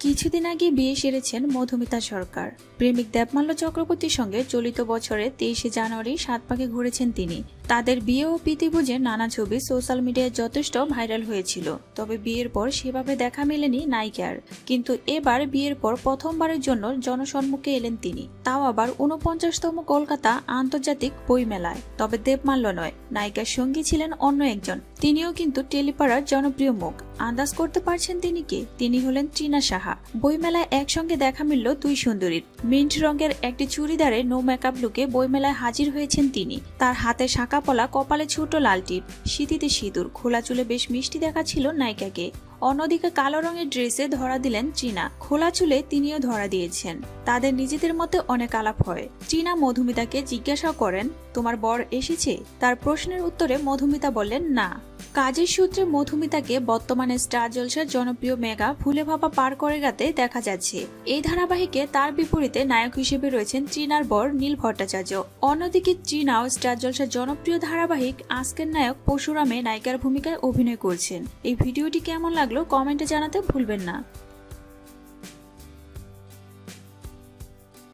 কিছুদিন আগে বিয়ে সেরেছেন মধুমিতা সরকার। প্রেমিক দেবমাল্য চক্রবর্তীর সঙ্গে চলিত বছরে 23শে জানুয়ারি 7 পাকে ঘুরেছেন তিনি। তাদের বিয়ে ও প্রীতিভোজের নানা ছবি সোশ্যাল মিডিয়ায় যথেষ্ট ভাইরাল হয়েছিল। তবে বিয়ের পর সেভাবে দেখা মেলেনি নায়িকার। কিন্তু এবার বিয়ের পর প্রথমবারের জন্য জনসম্মুখে এলেন তিনি, তাও আবার 49তম কলকাতা আন্তর্জাতিক বইমেলায়। তবে দেবমাল্য নয়, নায়িকার সঙ্গী ছিলেন অন্য একজন। তিনিও কিন্তু টেলিপাড়ার জনপ্রিয় মুখ। আন্দাজ করতে পারছেন তিনি কে? তিনি হলেন ট্রিনা সাহা। বইমেলায় একসঙ্গে দেখা মিলল দুই সুন্দরীর। মিন্ট রঙের একটি চুড়িদারে নো মেকআপ লুকে বইমেলায় হাজির হয়েছেন তিনি। তার হাতে শাঁকা পলা, কপালে ছোট লাল টিপ, সিঁথিতে সিঁদুর, খোলা চুলে বেশ মিষ্টি দেখাচ্ছিল নায়িকাকে। অন্যদিকে কালো রঙের ড্রেসে ধরা দিলেন ট্রিনা। খোলা চুলে তিনিও ধরা দিয়েছেন। তাদের নিজেদের মধ্যে অনেক আলাপ হয়। ট্রিনা মধুমিতাকে জিজ্ঞাসা করেন, তোমার বর এসেছে? তার প্রশ্নের উত্তরে মধুমিতা বললেন, না। কাজের সূত্রে মধুমিতাকে বর্তমানে স্টার জলসার জনপ্রিয় মেগা ফুলে ভাপা পার করে গেতে দেখা যাচ্ছে। এই ধারাবাহিকে তার বিপরীতে নায়ক হিসেবে রয়েছেন ট্রিনার বর নীল ভট্টাচার্য। অন্যদিকে ট্রিনাও স্টার জলসার জনপ্রিয় ধারাবাহিক আজকের নায়ক পরশুরামে নায়িকার ভূমিকায় অভিনয় করছেন। এই ভিডিওটি কেমন লাগলো কমেন্টে জানাতে ভুলবেন না।